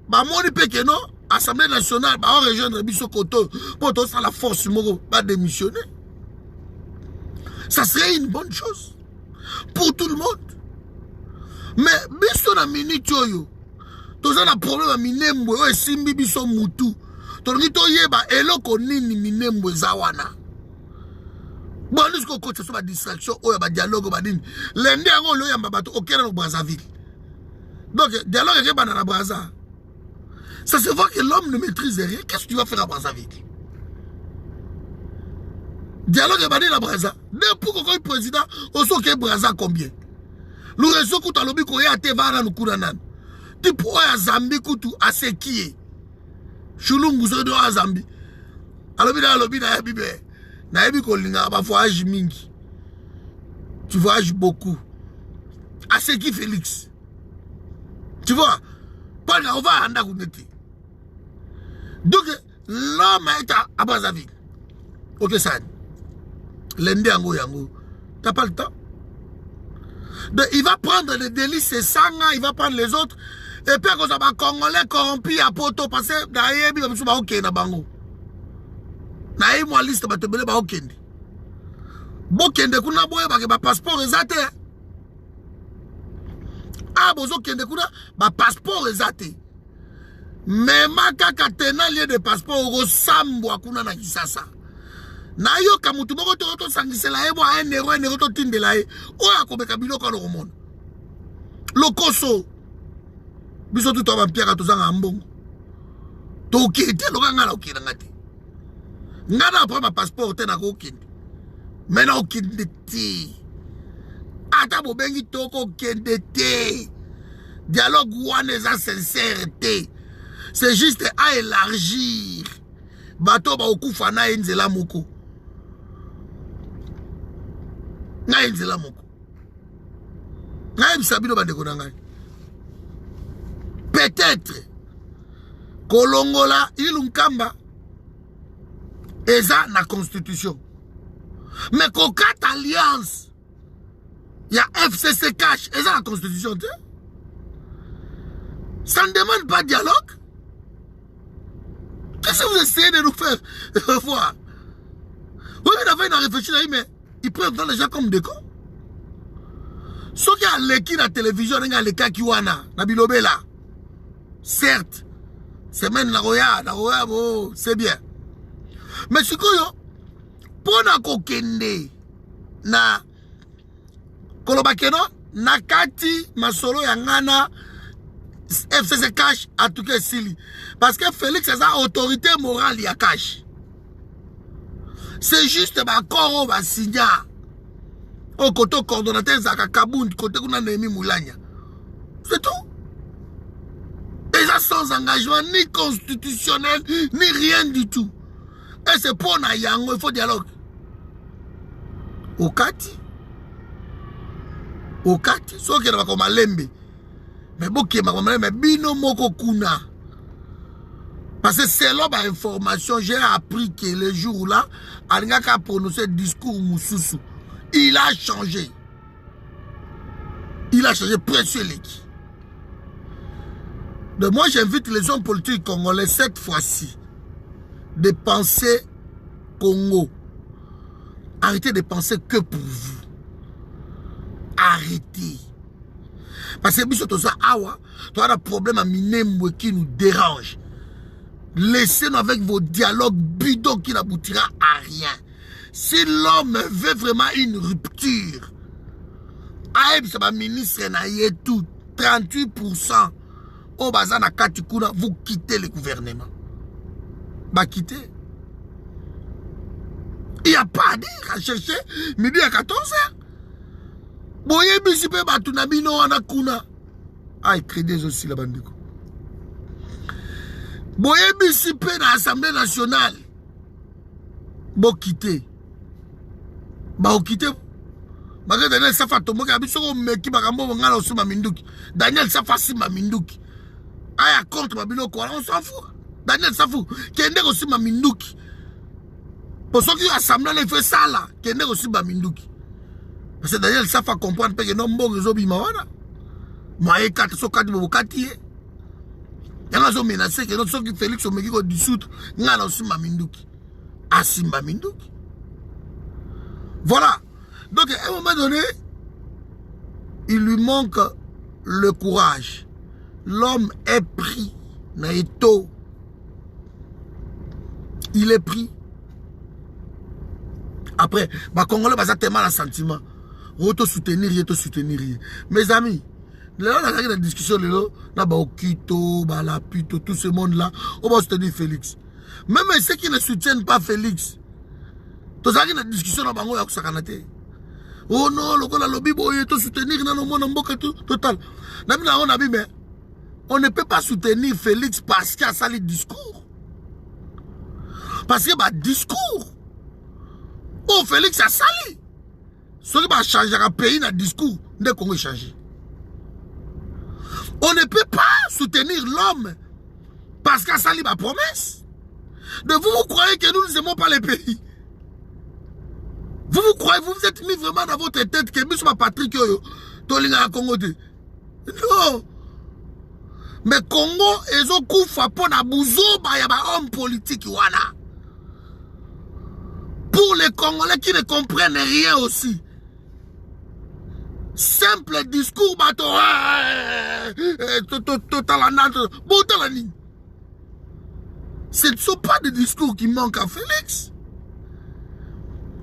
Moni Pekeno, Assemblée nationale, on rejoindre Bissokoto, pour tout ça, la force, va démissionner. Ça serait une bonne chose pour tout le monde. Mais, Bisso na minute Oyo, tout ça, le problème à Minembo, et Simbi Bisso Moutou. Tout le monde yeba, eloko nini Minembo Zawana. Bon, nous, ce soit ma distraction, ou un dialogue, l'un des angles, il y a un bateau, au Kenya, au Brazzaville. Donc, dialogue, il y a un Brazza. Ça se voit que l'homme ne maîtrise rien. Qu'est-ce que tu vas faire à Brazzaville? Dialogue est la Braza. Depuis que le président, on sait que Braza combien. Le réseau qui a lobby qui a été vara nous kunanan. Tu pourrais à Zambie kutu à ce qui est. Chulungu se doit à Zambie. À lobby na yabi be. Na yabi kolinga ba voyage mingi. Tu voyages beaucoup. À ce qui Félix. Tu vois? Pas on va anda kuneti. Donc l'homme est à Brazzaville. Ok ça. L'Indé yango. T'as pas le temps. Donc, il va prendre les délices, c'est Sanga, il va prendre les autres. Et puis, quand ça va Congolais corrompus à Poto, parce que d'ailleurs, il va se faire ok na bango. Naïe, moi, liste, va te belé, va ok. Bokende, kuna boye, va passeport, exact. Ah, bozo kende, kuna, va passeport, exact. Mais ma kaka tena lieu de passeport, au sambo, kuna na kisasa. Na yo kamutu moko to sangisela ebo a 1 euro to tindela e o akobeka biloko lo komona lokoso biso tu to ba mpia ka to zanga mbongo to kete lo nga la okina ngati ngana pa ma passeport te na ko kende mena okinde ti ata bo bengi to ko kende te dialogue wana eza sincérité c'est juste à élargir bato ba okufa na enzela moko Naïnzela moko. Naïmsabino bandekonangai. Peut-être Kolongola ilunkamba eza na constitution. Mais qu'au 4 alliances, il y a FCC cash eza la constitution. Ça ne demande pas de dialogue. Qu'est-ce que vous essayez de nous faire voir? Oui, mais on a réfléchi, mais ils prennent les gens comme des cons. Ce qui a l'équipe à la télévision, il y a les cas qui wana, na bilobela. Certes, c'est même la roya, c'est bien. Mais ce que yo, pour na kokende, na kolobakeno, na kati, masolo yangana, FCC cash, à tout cas sili. Parce que Félix, c'est sa autorité morale, il y a cash. C'est juste ma corps va signer au côté coordonnateur Zaka Kabound côté kuna Nemi Moulania. C'est tout. Et ça sans engagement ni constitutionnel ni rien du tout. Et c'est pour na yango il faut dialogue. Au kati so que va comme lembe. Mais boké ma comme mais bino moko kuna. Parce que selon ma information, j'ai appris que le jour-là, Alingaka a prononcé le discours Moussoussou. Il a changé. Il a changé précieux l'équipe. Donc moi, j'invite les hommes politiques congolais cette fois-ci de penser Congo. Arrêtez de penser que pour vous. Arrêtez. Parce que si tu as un problème à Minemwe qui nous dérange. Laissez-nous avec vos dialogues bidons qui n'aboutira à rien. Si l'homme veut vraiment une rupture, Aïb Saba ministre Naye tout, 38% au Bazana Katikuna, vous quittez le gouvernement. Bah quittez. Il n'y a pas à dire, à chercher midi à 14h. Boye bisipe batunabino anakuna. Ah, crédit aussi la bande. Boye bisipe dans l'Assemblée nationale. Bo quitter. Ba quitter. Parce que Daniel Safa tombe qui a biso meki bakambo ngala osuma minduki. Daniel Safa sima minduki. Aya contre babino quoi, on s'en fout. Daniel Safa kende osuma minduki. Pour ceux qui l'Assemblée ne fait ça là, kende osuma minduki. Parce que Daniel Safa comprendre que non bon réseau bimawana. Moi et 4 so 4 bokati. Il y a des menacés que notre qui Félix Omegi va dissoudre. Il y a aussi Maminduki. Asimba Minduki. Voilà. Donc, à un moment donné, il lui manque le courage. L'homme est pris. Naïto. Il est pris. Après, bah, Congolais, bah, ça tellement un sentiment. Auto soutenir, auto soutenir. Mes amis, là, on a la discussion, là, bah, Okito, bah, la pute, tout ce monde-là, on va soutenir Félix. Même ceux qui ne soutiennent pas Félix, Tout ça qui est discussion dans bango ya kusakanate. Oh non, le gars lobby boy to soutenir dans le monde mboka total. Mais on ne peut pas soutenir Félix parce qu'il a sali discours. Parce que bah discours. Oh Félix a sali. Ce qui va changer un pays dans le discours, dès qu'on va changer. On ne peut pas soutenir l'homme parce qu'il a sali ma promesse. De vous croyez que nous n'aimons pas les pays. Vous croyez, vous vous êtes mis vraiment dans votre tête que nous sommes Patrick Tolinga Congo. Non. Mais Congo, ils ont coupé pour na bouzo, il y a un homme politique. Voilà. Pour les Congolais qui ne comprennent rien aussi. Simple discours, bateau. Ce ne sont pas des discours qui manquent à Félix.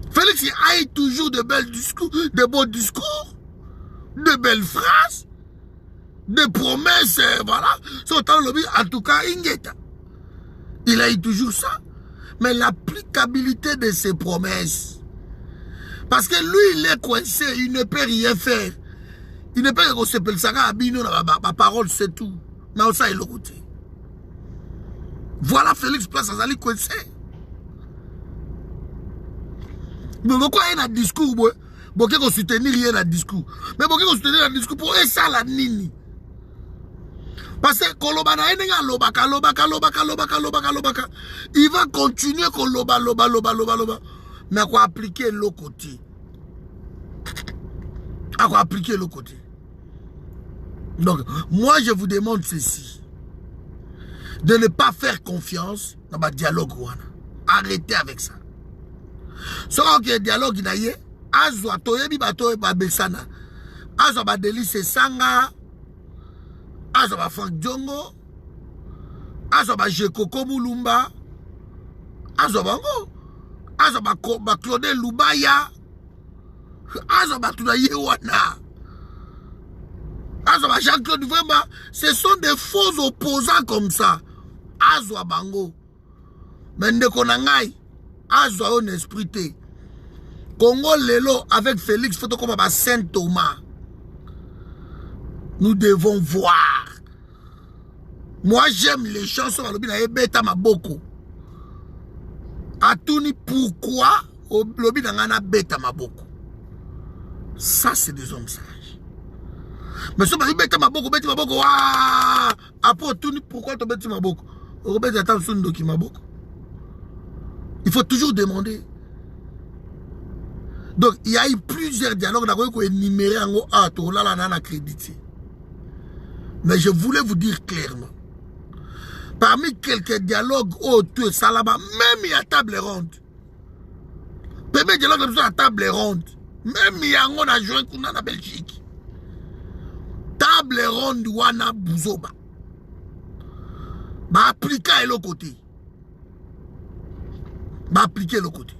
Félix, il aille toujours de belles discours, de beaux discours, de belles phrases, de promesses, voilà. En tout cas, il aille toujours ça. Mais l'applicabilité de ces promesses, parce que lui, il est coincé, il ne peut rien faire. Il ne peut que se pelle ça, ma parole, c'est tout. Mais ça, il est côté. Voilà Félix Place Azali coincé. Mais pourquoi il y a un discours, pourquoi on soutenir rien dans le discours? Mais pourquoi on soutenir un discours pour ça la nini? Parce que Kolobana il va continuer Koloba loba. Mais à quoi appliquer l'autre côté? À quoi appliquer l'autre côté? Donc, moi je vous demande ceci. De ne pas faire confiance dans le dialogue. Arrêtez avec ça. Ce qui est dialogue, azwa toyebi bato babesana. Azwa Badelice Sanga. Azwa Frank Diongo. Azwa Jekoko Mulumba. Azwa Bango. Azwa Claude Lubaya. Azwa Batuna Yewana. Azwa Jean-Claude Vremba. Ce sont des faux opposants comme ça. Azwa Bango. Mais Ndekonangai. Azwa un esprit. Congo Lelo avec Félix Photo comme à Saint Thomas. Nous devons voir. Moi j'aime les chansons à l'objet de Beta Maboko. Atuni pourquoi au lobby d'Angana Beta Maboko. Ça c'est des hommes sages. Mais si on dit Beta Maboko, après Atuni pourquoi tu Beta Maboko? Robert attend son document Maboko. Il faut toujours demander. Donc, il y a eu plusieurs dialogues qui ont énuméré en haut à crédité. Mais je voulais vous dire clairement. Parmi quelques dialogues autour de Salama, même il y a table ronde. Parmi les dialogues à table ronde, même il y a un joué en Belgique. Table ronde wana Bouzoba. Bah appliquer l'autre côté. Bah appliquer l'autre côté.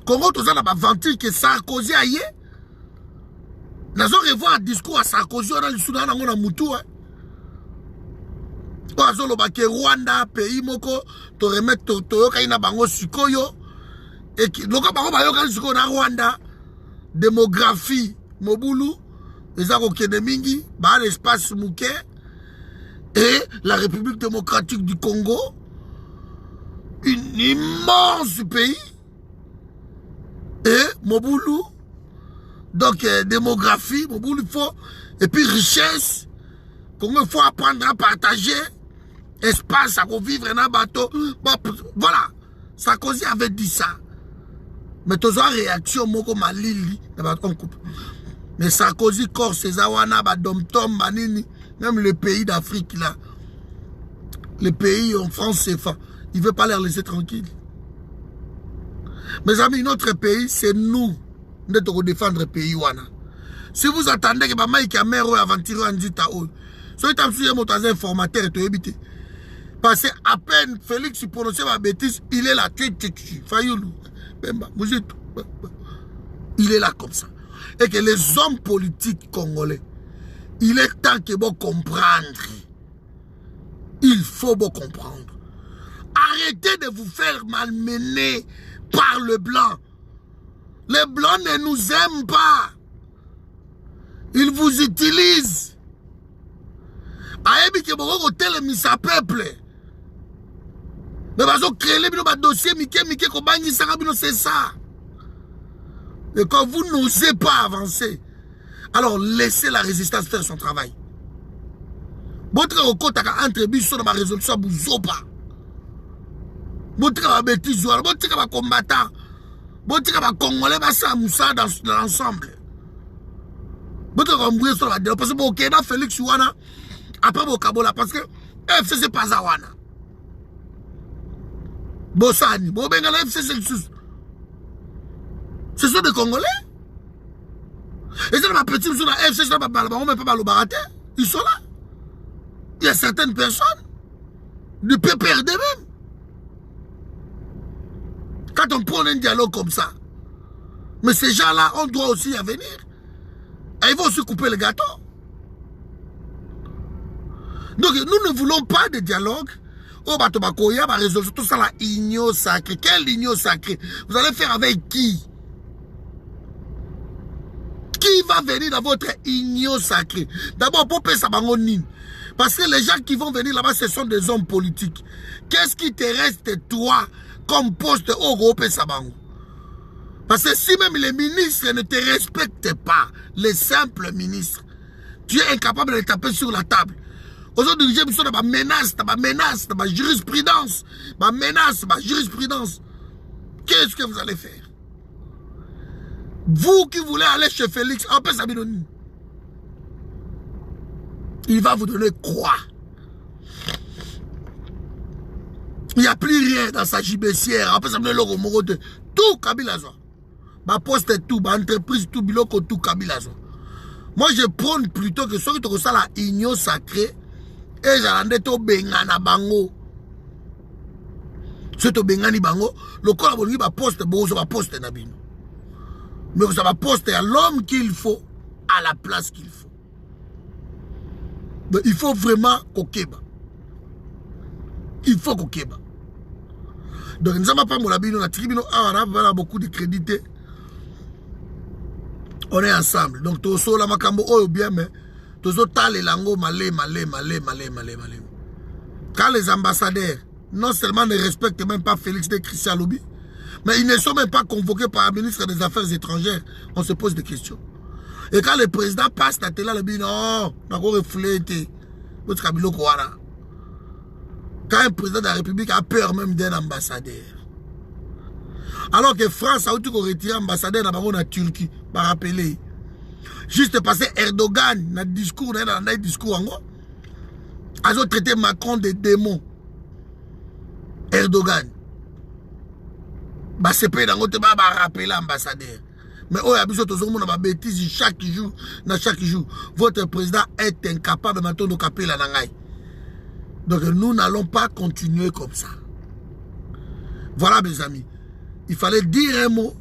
Congo tout ça n'a pas vendu que Sarkozy aille. Nous allons revoir un discours à Sarkozy dans le Soudan dans le Moutou. Que Rwanda pays moko to remettre to kaina bango sikoyo et qui loka bango bayo kan sikoyo na Rwanda démographie mobulu ezako kende mingi ba l'espace mouké et la République démocratique du Congo, un immense pays. Et Moboulou, donc démographie, Moboulou il faut, et puis richesse, il faut apprendre à partager, espace à vivre dans un bateau. Voilà, Sarkozy avait dit ça. Mais tu as une réaction, Moko Malili, mais Sarkozy, Corse, Zawana, Dom-Tom, Manini, même les pays d'Afrique là, les pays en France, c'est fa. Il ne veut pas les laisser tranquilles. Mes amis, notre pays, c'est nous. Nous devons défendre le pays. Si vous attendez que maman qui a mère ou aventure en dit taou, si vous avez un informateur, tu éviter. Parce que à peine Félix prononce ma bêtise, il est là. Fayoulou. Il est là comme ça. Et que les hommes politiques congolais, il est temps que vous comprendre. Il faut vous comprendre. Arrêtez de vous faire malmener par le blanc. Les blancs ne nous aiment pas. Ils vous utilisent. Ayebi ke boko kotel misa peuple. Mais bazo créer bino ba dossier mike ko bangi saka bino, c'est ça. Et quand vous n'osez pas avancer, alors laissez la résistance faire son travail. Votre okotaka entre biso na ba résolution buzopa. Votre bêtise, votre combattant, votre congolais basa moussa dans l'ensemble. Votre combattant sur la délo parce que bon Kena Félix Wana après bon Kabola parce que FCC pas à Wana. Bossani, bon Bengala FCC ce sont des Congolais. Et c'est ma petite sur la FCC pas balabon mais pas le baraté. Ils sont là. Il y a certaines personnes ne peuvent perdre même. Quand on prend un dialogue comme ça, mais ces gens-là, on doit aussi y venir. Et ils vont aussi couper le gâteau. Donc, nous ne voulons pas de dialogue. Oh, Batobakoya va résoudre tout ça, la igno sacrée. Quelle igno sacrée? Vous allez faire avec qui? Qui va venir dans votre igno sacrée? D'abord, pour payer sa bangonine. Parce que les gens qui vont venir là-bas, ce sont des hommes politiques. Qu'est-ce qui te reste, toi, comme poste au groupe Sabango? Parce que si même les ministres ne te respectent pas, les simples ministres, tu es incapable de les taper sur la table. Aujourd'hui, j'ai besoin de ma menace, de ma jurisprudence, jurisprudence. Qu'est-ce que vous allez faire? Vous qui voulez aller chez Félix, en plus, il va vous donner quoi? Il n'y a plus rien dans sa gibecière. Après, ça me donne le tout Kabila. Ma poste est tout, ma entreprise tout, biloko tout Kabila. Moi, je prône plutôt que ceux qui ont la igno sacrée et j'allais to bengana bango. Ceux qui bengani bango, le corps va poste, va poste nabino. Mais ça va poster à l'homme qu'il faut, à la place qu'il faut. Donc, il faut vraiment kokeba. Il faut kokeba. Donc, nous n'avons pas mon la tribune, on a beaucoup de crédités. On est ensemble. Donc, tout ça, la makambo, oh, bien, mais tout ça, les langues, malé. Quand les ambassadeurs, non seulement ne respectent même pas Félix de Christian Lobby, mais ils ne sont même pas convoqués par le ministre des Affaires étrangères, on se pose des questions. Et quand le président passe la télé, il dit non, on a reflété. Quand un président de la République a peur même d'un ambassadeur. Alors que France a retiré l'ambassadeur dans la Turquie, par rappeler. Juste parce que Erdogan, dans le discours, a traité Macron de démon. Erdogan. C'est pas dans le rappeler l'ambassadeur. Mais oh, il y a besoin de bêtises chaque jour. Votre président est incapable maintenant de caper la nangaï. Donc nous n'allons pas continuer comme ça. Voilà mes amis. Il fallait dire un mot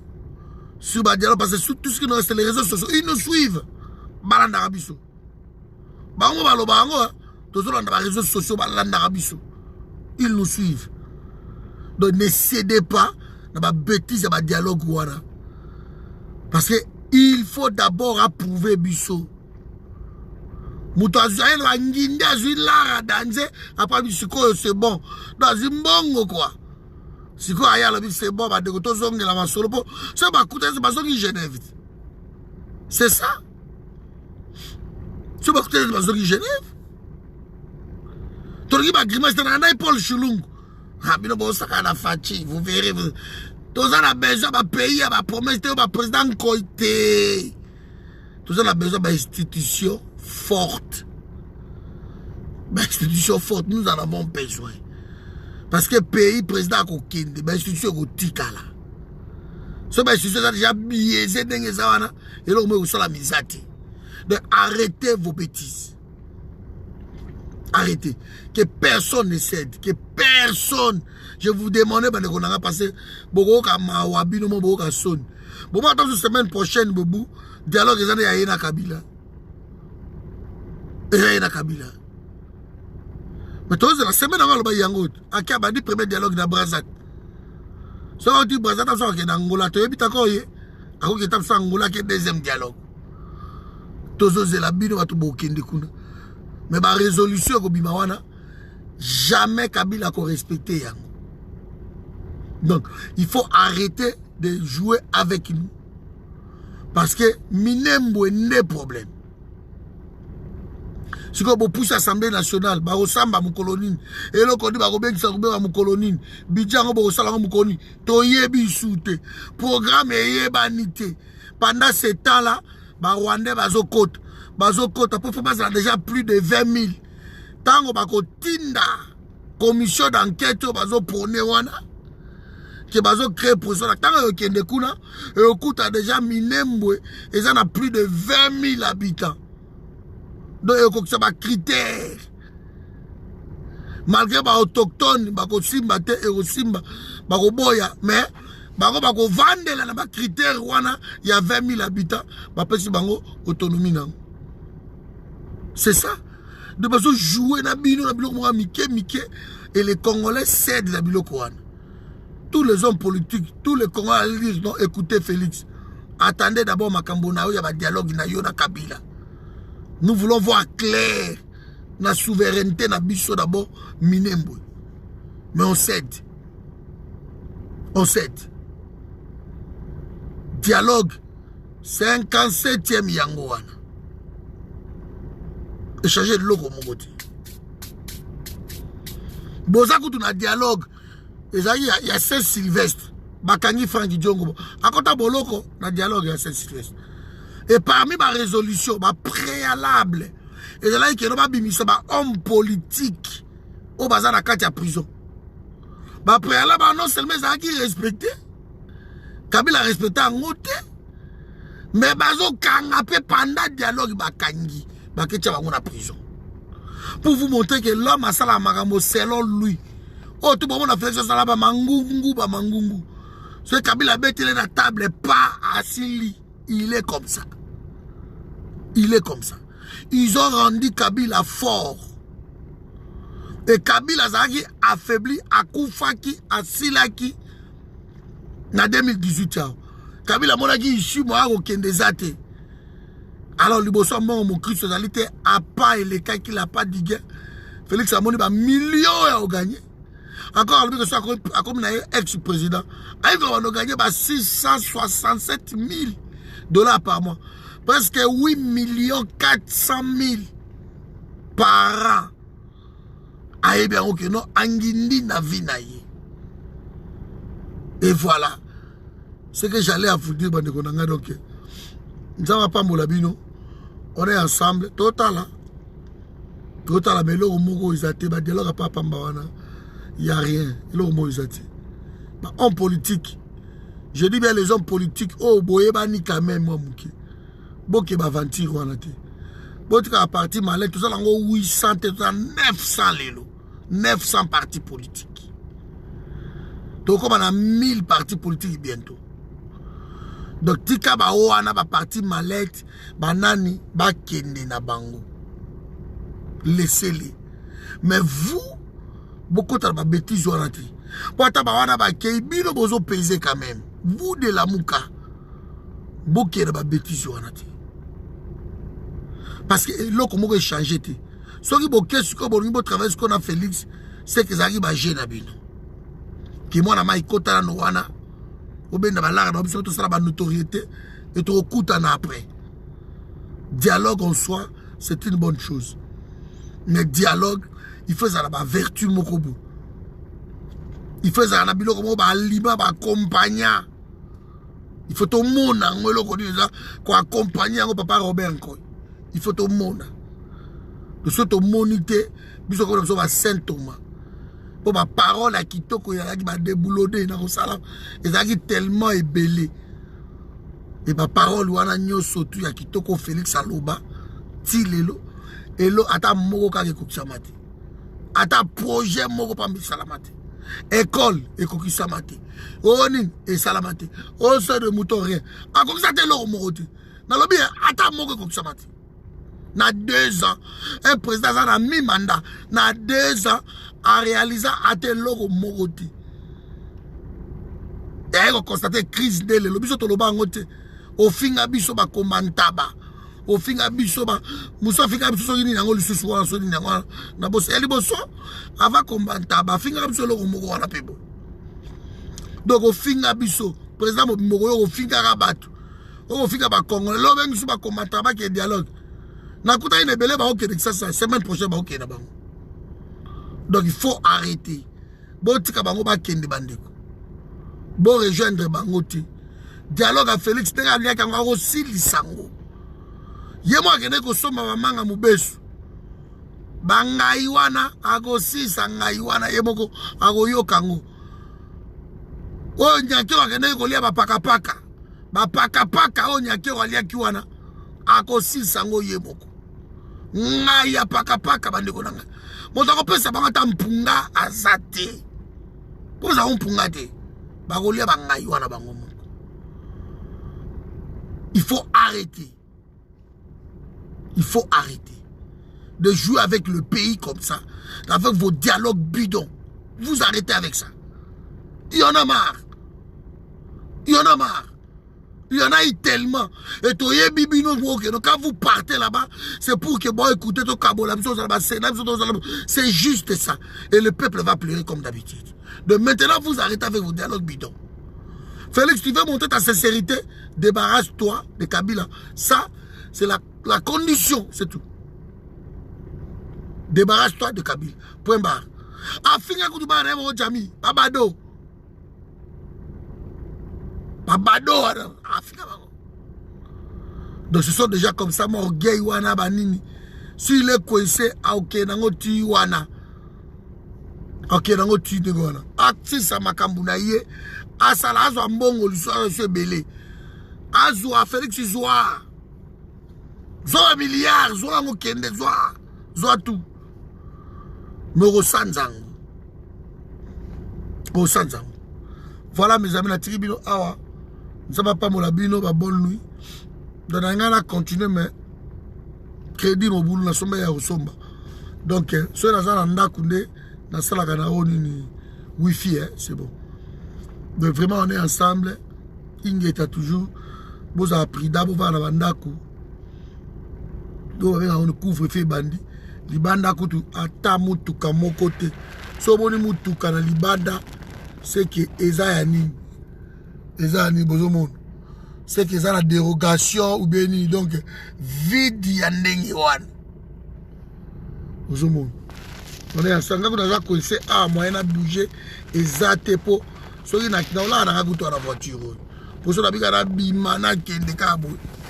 sur Badialo parce que sur tout ce qui nous reste, les réseaux sociaux, ils nous suivent. Balandarabiso. Bango balo bango, tous les réseaux sociaux balandarabiso. Ils nous suivent. Donc ne cédez pas dans la bêtise, dans le dialogue. Parce que il faut d'abord approuver Bisso. Moutazaï la nginda zila danser après Bissiko c'est bon. Dans une bongo quoi. Si quoi ailleurs c'est bon bah de côté zongue la masolo c'est pas coûter c'est pas zongue Genève. C'est ça. C'est pas coûter c'est pas zongue Genève. Toi qui va grimace dans un Paul Chulung. Ah bien bon ça kana fati vous verrez. Tous on a besoin de pays, de promesse, de président Koité. Tous on a besoin d'institutions fortes. D'institutions fortes, nous en avons besoin. Parce que pays, président Kokinde, l'institution Kotika là. Ce institution a déjà biaisé, et là, on met la misati. Donc arrêtez vos bêtises. Arrêtez. Que personne ne cède. Que personne. Je vous demande qu'on a passé beaucoup à Mawabi, non beaucoup à Son. Bon, attends la semaine prochaine, Boubou, dialogue des années à Yena Kabila. Yena Kabila. Mais toi, c'est la semaine avant le Bayangot. À qui a dit premier dialogue dans Brazat. Si on dit Brazat, on sort dans Angola, tu es encore akoki étape sangola ke deuxième dialogue tozo zela bino batu bokende kuna mais ba résolution ko bima wana jamais Kabila ko respecter yango. Donc il faut arrêter de jouer avec nous parce que minembo n'est problème. Si vous poussez l'Assemblée nationale, vous ressemblez à mon colonie. Et là, vous dites à mon colonie. Bidjango, vous ressemblez à mon colonie. Toyebi soute. Programme et banité. Pendant ce temps-là, les Rwandais, Bazokot. Bazokot, il y a déjà plus de 20 000. Tant que vous tinda commission d'enquête, vous prenez wana. Que vous créez pour ça. Tant que vous avez déjà minembo. Et ça a plus de 20 000 habitants. Donc, il y a des critères. Malgré les autochtones, les Simba, les Simba, les Boya, mais les vendre les critères, il y a 20 000 habitants, ils ont autonomie. C'est ça. De façon jouer dans le Mike, et les Congolais cèdent la Bilokouane. Tous les hommes politiques, tous les Congolais disent non, écoutez Félix, attendez d'abord Makambona, il y a un dialogue na Kabila. Nous voulons voir clair la souveraineté na biso d'abord minembo. Mais on cède. On cède. Dialogue 57e yango wana. Échanger de l'eau comme mon côté. Boza kutu na dialogue. Il y a Saint-Sylvestre. Bakangi Franki Djongo. A kota boloko na dialogue il y a Saint-Sylvestre. Et parmi ma résolution, ma préalable, et là, il y a un homme politique au bazar à la prison. Ma préalable, non seulement ça qui respecté, Kabila a respecté en côté, mais bazo kangapé pendant le dialogue, bakangi, baketia en prison. Pour vous montrer que l'homme a sala magambo selon lui. Oh, tout le monde a fait ça, ba mangungu, ba mangungu. Ce Kabila a bêté la table, pas assis. Il est comme ça. Il est comme ça. Ils ont rendu Kabila fort. Et Kabila Zagi affaibli à Koufaki, à Silaki, en 2018. Kabila Monagi ici, moi, au Kendezate. Alors, le bosso, mon Christ, socialité, à pas et les cas qu'il n'a pas dit. Félix Amoni, bah, millions à gagner. Encore, le soit comme ex-président. Il va gagner 667 000 $ par mois. Presque 8 400 000 par an. Aïe bien, ok, non, Angindi na vinaye. Et voilà. Ce que j'allais à vous dire, donc, nous n'avons pas Molabino. On est ensemble, total. Total, mais là, au Mogo, ils ont été, il n'y a rien. Là, au Mogo, ils ont été. En politique, je dis bien les hommes politiques, oh, boye bani quand même, moi, mouké. Boké bavantir, on a été. Boké à partir malais, tout ça, là, 800, 900 lélo. 900 partis politiques. Donc, comme on a 1000 partis politiques bientôt. Donc, tika ba oana ba parti malette, banani, ba kende na bango. Laissez-les. Mais vous, beaucoup de bêtises, on a dit. Bino bozo peser quand même. Vous de la mouka. Beaucoup de bêtises, on a dit. Parce que l'eau comme on changé. Ce qui est ce qu'on travaille, ce qu'on a Félix, c'est que ça arrive à gêner. Qui moi, na maïkota na noana. Ou bien dans la tout ça, la notoriété. Et tout coup après. Dialogue en soi, c'est une bonne chose. Mais dialogue, il faut ça la vertu mokobu. Il faut ça la bilo comme ba liba ba accompagner. Il faut tout le monde ko accompagner papa Robert Nkoy. Il faut tout le monde. De ce to monité, biso ko so ba Saint Thomas. Pour ma parole à kitoko ya ki ba déboulodé na ko sala. Ezaki tellement ébélé. Et ma parole wana nyoso tu ya kitoko Félix Aloba ti lelo. Et là, ata moko kage kokisamate. Ata projet moko pa salamate. École et kokisamate. Onin et salamate. On se de mouton rien. A kokisate lo morote. Na lobi ata moko kokisamate. Na 2 ans, un président a mi-mandat. Na 2 ans, a réalisé ate lo morote. Et on constate crise de l'eau. Biso to loba ngote. ofinga biso ba komantaba ofinga biso ba muso finga biso so ni nango lisusu wana so ni nango na boso eli boso ava komantaba finga biso lo moko wana pebo donc ofinga biso président moko yo ofinga ka bato ofinga ba Congolais lo bengi so ba komantaba ke dialogue na kuta ine belé ba ok ça semaine prochaine ba ok na bango donc il faut arrêter bon tika bango ba kende bandeko bon rejoindre bango ti dialogue à Félix Tenga liaka ngo aussi lisango yemo akende ko soma mamanga mubesu bangai wana agosisa ngai wana yemoko agoyoka ngo o nyake akende ko lia bapaka paka o nyake walia ki wana akosisa ngo yemoko ngai ya paka bandeko nanga moto akopesa bango ta mpunga azate poza mpunga te bagolia bangai wana bango moko. Il faut arrêter de jouer avec le pays comme ça, avec vos dialogues bidons. Vous arrêtez avec ça. Il y en a marre. Il y en a eu tellement. Et quand vous partez là-bas, c'est pour que bon écoutez c'est juste ça. Et le peuple va pleurer comme d'habitude. De maintenant, vous arrêtez avec vos dialogues bidons. Félix, tu veux montrer ta sincérité, débarrasse-toi de Kabila. Ça, c'est la condition, c'est tout. Débarrasse-toi de Kabila. Point barre. Afinga Koutouba Remo Jami, Babado. Donc ce sont déjà comme ça, mon orgueil wana banini. S'il est coincé, ok, nango tu wana. Ok, nango tu de wana. Acti sa makambuna ye. Asala azwa mbongo l'histoire de belé. Azwa Félix Zoa. Zoa milliard, Zoa ngokende, Zoa tout. Moro Sanzang. Voilà mes amis, la tribune awa. Ça va pas mon labino, ba bonne nuit. Donc on a continué mais crédit mon boulot na somba ya osomba. Donc ceux là ça nda kunde na sala kana oni wifi c'est bon. Donc vraiment on est ensemble. Ingeta toujours. Vous avez appris d'abord va na bandaku. Donc on couvre fait bandi. Libanda kutu ata mutuka mokote. So boni mutuka na libanda c'est que ezayani. Ezayani bozomon. C'est que ça la dérogation ou bien donc vide yandengi wan. Bozomon. On est ensemble on a commencé à moyen à bouger ezate po. So ina là na kutu na voiture. Pour ça la bigara bimana kende kabo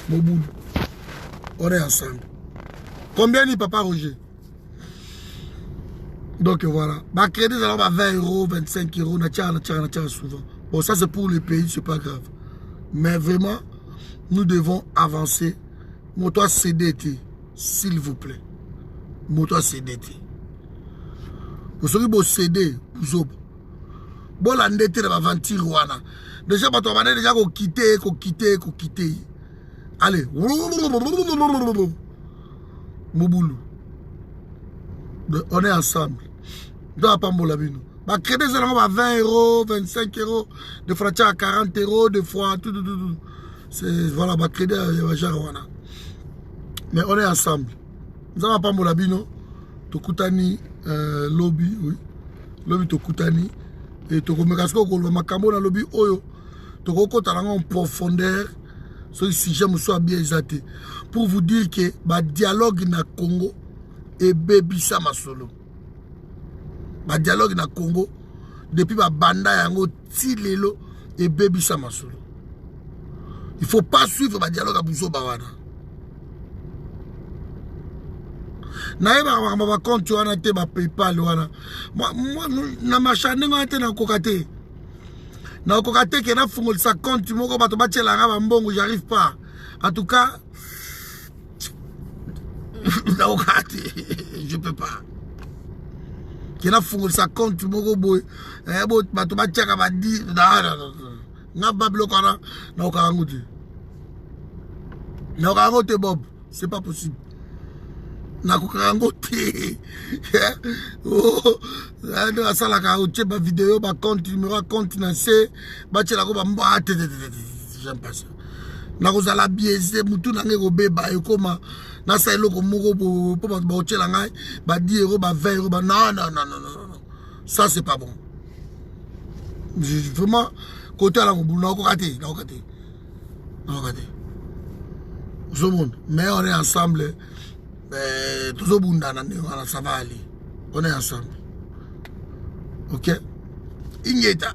mobulu. On est ensemble. Combien ni papa Roger? Donc voilà. Ma crédit, ça va 20 €, 25 €. On a souvent. Bon, ça c'est pour le pays, c'est pas grave. Mais vraiment, nous devons avancer. Moto CDT, s'il vous plaît. Moto CDT. Vous savez, vous CD, vous avez. Bon, l'endetté de la venture, wana. Déjà, vous avez déjà quitter. Allez. Moboulou. On est ensemble. Dans Pambolabino. Ma crédit, c'est 20 €, 25 €, de francs à 40 €, de fois, tout. C'est, voilà, ma crédit, mais on est ensemble. Nous avons Pambolabino, Tokutani, lobby, oui. Lobby Tokutani. Et Tokomekasko, Makambo, lobby, Oyo. Tokoko, en profondeur. Si j'aime soit bien exaté. Pour vous dire que le dialogue na Congo est bébisa masolo. Le dialogue na Congo depuis la banda yango tilelo et bébisa masolo. Il ne faut pas suivre le dialogue à Bousso Bawana. Naïba ma compte wana te ba PayPal wana. Moi na machane ngate na kokate. Na kokate ke na fungol sa compte moko bato batela nga mbongo j'arrive pas. En tout cas na kokate je peux pas. Ke na fungol sa compte moko boy bato batela ba di na bablo kana na kokangote. Na kokangote Bob, c'est pas possible. Na kokangote. Oh, na sala ka oche ba vidéo ba compte numéro compte financier ba tela ko ba j'aime pas ça. nakozala biaisé mutu nange kobeba ekoma nasa eloko moko po bato baotiela ngai ba 10 euros ba 20 euros ba non non non non non ça c'est pas bon vraiment côté ala mobulu nakokate mais on est ensemble tozobundana ndenge wana ça va aller on est ensemble ok ingeta